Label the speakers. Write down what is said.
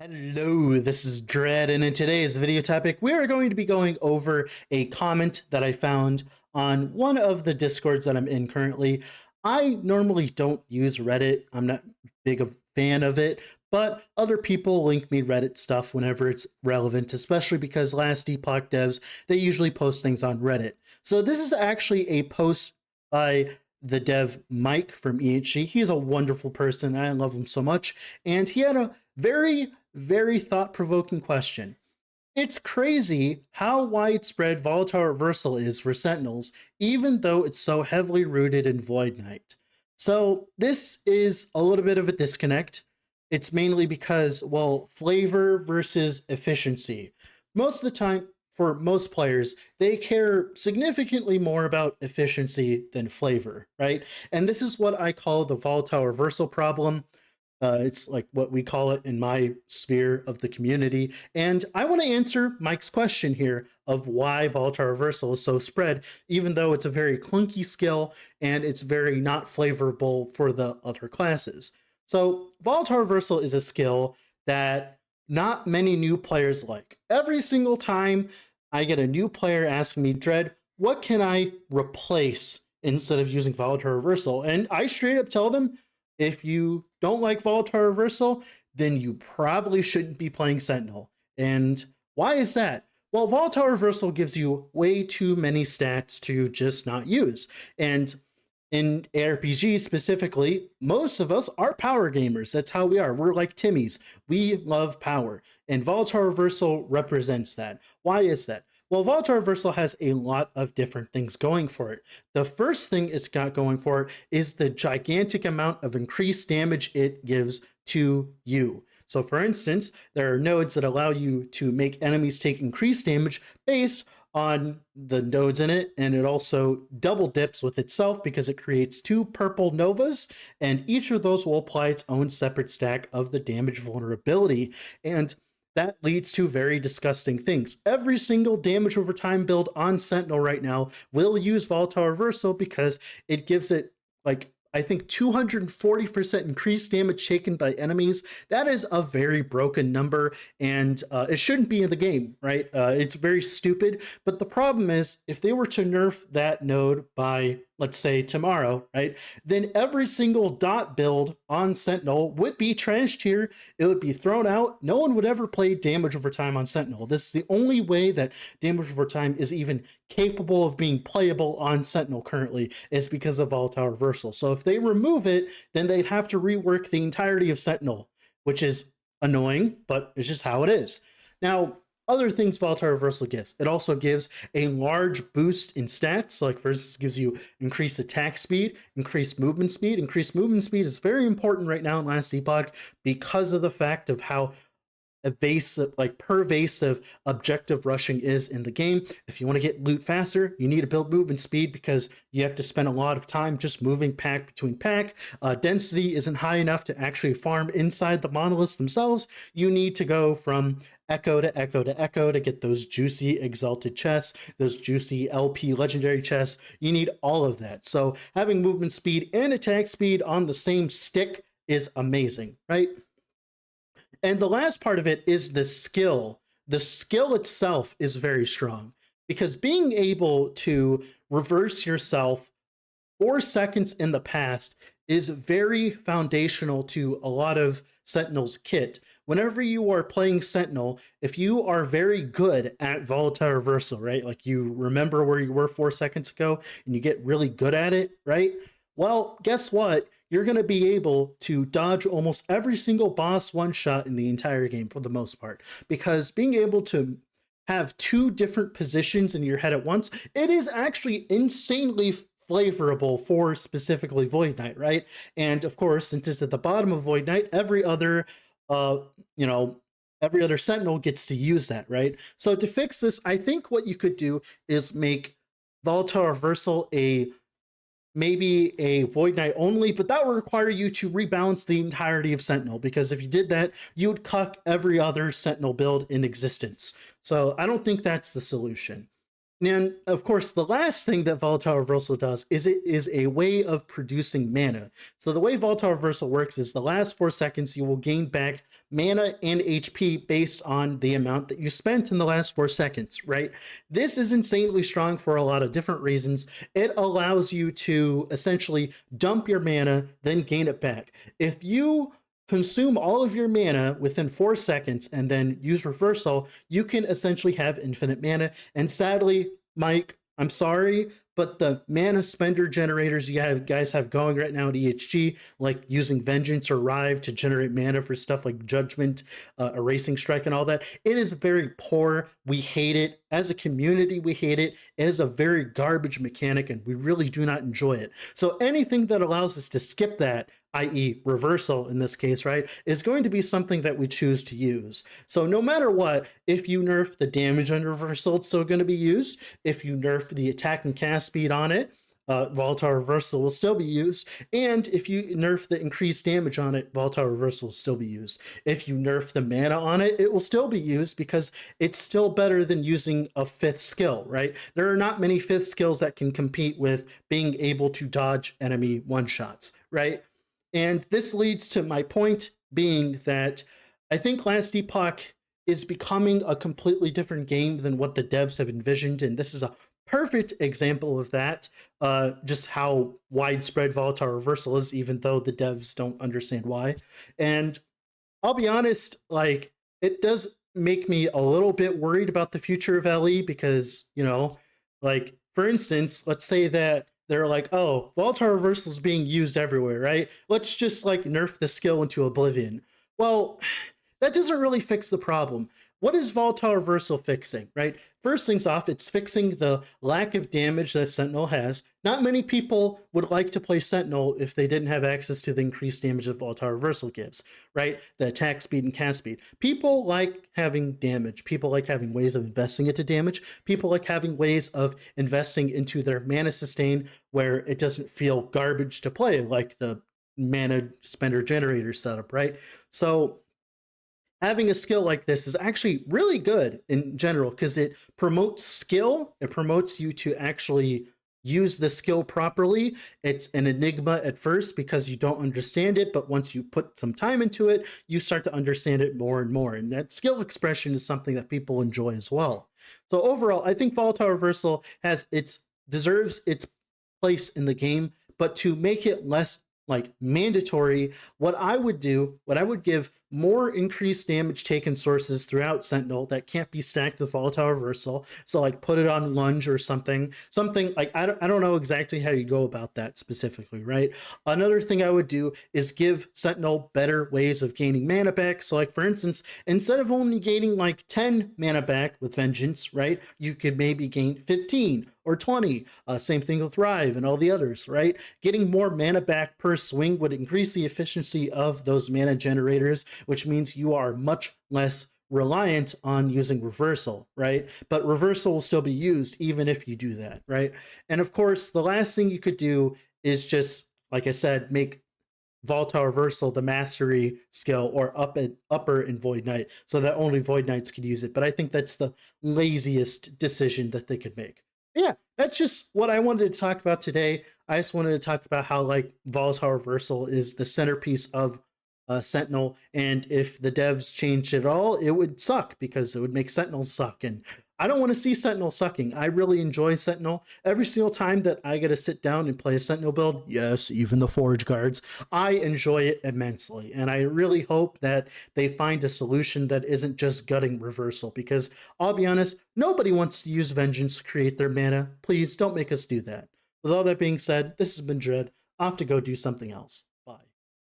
Speaker 1: Hello, this is Dread, and in today's video topic, we are going to be going over a comment that I found on one of the Discords that I'm in currently. I normally don't use Reddit, I'm not big a fan of it, but other people link me Reddit stuff whenever it's relevant, especially because Last Epoch devs, they usually post things on Reddit. So this is actually a post by the dev Mike from EHG. He's a wonderful person, and I love him so much, and he had a very thought provoking question. It's crazy how widespread volatile reversal is for Sentinels, even though it's so heavily rooted in Void Knight. So, this is a little bit of a disconnect. It's mainly because, well, flavor versus efficiency. Most of the time, for most players, they care significantly more about efficiency than flavor, right? And this is what I call the volatile reversal problem. It's like what we call it in my sphere of the community. And I want to answer Mike's question here of why Volatile Reversal is so spread, even though it's a very clunky skill and it's very not flavorable for the other classes. So, Volatile Reversal is a skill that not many new players like. Every single time I get a new player asking me, Dread, what can I replace instead of using Volatile Reversal? And I straight up tell them, if you don't like Volatile Reversal, then you probably shouldn't be playing Sentinel. And why is that? Well, Volatile Reversal gives you way too many stats to just not use. And in ARPG specifically, most of us are power gamers. That's how we are. We're like Timmys. We love power. And Volatile Reversal represents that. Why is that? Well, Volatile Reversal has a lot of different things going for it. The first thing it's got going for it is the gigantic amount of increased damage it gives to you. So, for instance, there are nodes that allow you to make enemies take increased damage based on the nodes in it, and it also double dips with itself because it creates two purple novas, and each of those will apply its own separate stack of the damage vulnerability. And that leads to very disgusting things. Every single damage over time build on Sentinel right now will use Volatile Reversal because it gives it, like, I think 240% increased damage taken by enemies. That is a very broken number, and it shouldn't be in the game, right? It's very stupid. But the problem is, if they were to nerf that node by, let's say, tomorrow, right, then every single dot build on Sentinel would be trashed here. It would be thrown out. No one would ever play damage over time on Sentinel. This is the only way that damage over time is even capable of being playable on Sentinel currently, is because of Volatile Reversal. So if they remove it, then they'd have to rework the entirety of Sentinel, which is annoying, but it's just how it is. Now, other things Volatile Reversal gives. It also gives a large boost in stats. So, like, for instance, gives you increased attack speed, increased movement speed. Increased movement speed is very important right now in Last Epoch because of the fact of how evasive, like pervasive objective rushing is in the game. If you want to get loot faster, you need to build movement speed because you have to spend a lot of time just moving pack between pack. Density isn't high enough to actually farm inside the monoliths themselves. You need to go from echo to echo to echo to get those juicy exalted chests, those juicy LP legendary chests. You need all of that. So having movement speed and attack speed on the same stick is amazing, right? And the last part of it is the skill. The skill itself is very strong because being able to reverse yourself 4 seconds in the past is very foundational to a lot of Sentinel's kit. Whenever you are playing Sentinel, if you are very good at Volatile Reversal, right? Like you remember where you were 4 seconds ago and you get really good at it, right? Well, guess what? You're going to be able to dodge almost every single boss one shot in the entire game for the most part. Because being able to have two different positions in your head at once, it is actually insanely flavorable for specifically Void Knight, right? And of course, since it's at the bottom of Void Knight, every other uh, you know, every other Sentinel gets to use that, right? So to fix this, I think what you could do is make Volatile Reversal a maybe a Void Knight only, but that would require you to rebalance the entirety of Sentinel, because if you did that, you would cuck every other Sentinel build in existence. So I don't think that's the solution. And of course, the last thing that Volatile Reversal does is it is a way of producing mana. So the way Volatile Reversal works is the last 4 seconds you will gain back mana and HP based on the amount that you spent in the last 4 seconds, right? This is insanely strong for a lot of different reasons. It allows you to essentially dump your mana, then gain it back. If you consume all of your mana within 4 seconds and then use reversal, you can essentially have infinite mana. And sadly, Mike, I'm sorry, but the mana spender generators guys have going right now at EHG, like using Vengeance or Rive to generate mana for stuff like Judgment, Erasing Strike, and all that, it is very poor. We hate it. As a community, we hate it. It is a very garbage mechanic, and we really do not enjoy it. So anything that allows us to skip that, i.e. reversal in this case, right, is going to be something that we choose to use. So no matter what, if you nerf the damage on reversal, it's still going to be used. If you nerf the attack and cast speed on it, Volatile Reversal will still be used. And if you nerf the increased damage on it, Volatile Reversal will still be used. If you nerf the mana on it, it will still be used because it's still better than using a 5th skill, right? There are not many 5th skills that can compete with being able to dodge enemy one-shots, right? And this leads to my point being that I think Last Epoch is becoming a completely different game than what the devs have envisioned. And this is a perfect example of that, just how widespread Volatile Reversal is, even though the devs don't understand why. And I'll be honest, like, it does make me a little bit worried about the future of LE because, you know, like, for instance, let's say that they're like, oh, Volatile Reversal is being used everywhere, right? Let's just like nerf the skill into oblivion. Well, that doesn't really fix the problem. What is Volatile Reversal fixing, right? First things off, it's fixing the lack of damage that Sentinel has. Not many people would like to play Sentinel if they didn't have access to the increased damage that Volatile Reversal gives, right? The attack speed and cast speed. People like having damage. People like having ways of investing into damage. People like having ways of investing into their mana sustain where it doesn't feel garbage to play, like the mana spender generator setup, right? So having a skill like this is actually really good in general because it promotes skill. It promotes you to actually use the skill properly. It's an enigma at first because you don't understand it, but once you put some time into it, you start to understand it more and more. And that skill expression is something that people enjoy as well. So overall, I think Volatile Reversal deserves its place in the game, but to make it less like mandatory, what I would give more increased damage taken sources throughout Sentinel that can't be stacked with Volatile Reversal. So like put it on Lunge or something like, I don't know exactly how you go about that specifically, right? Another thing I would do is give Sentinel better ways of gaining mana back. So like, for instance, instead of only gaining like 10 mana back with Vengeance, right, you could maybe gain 15 or 20. Same thing with Rive and all the others, right? Getting more mana back per swing would increase the efficiency of those mana generators, which means you are much less reliant on using reversal, right? But reversal will still be used even if you do that, right? And of course, the last thing you could do is just, like I said, make Volatile Reversal the mastery skill or upper in Void Knight so that only Void Knights could use it. But I think that's the laziest decision that they could make. Yeah, that's just what I wanted to talk about today. I just wanted to talk about how like Volatile Reversal is the centerpiece of Sentinel, and if the devs changed it all, it would suck because it would make Sentinel suck. And I don't want to see Sentinel sucking. I really enjoy Sentinel. Every single time that I get to sit down and play a Sentinel build, yes, even the Forge Guards, I enjoy it immensely. And I really hope that they find a solution that isn't just gutting reversal, because I'll be honest, nobody wants to use Vengeance to create their mana. Please don't make us do that. With all that being said, this has been Dread. I'll have to go do something else.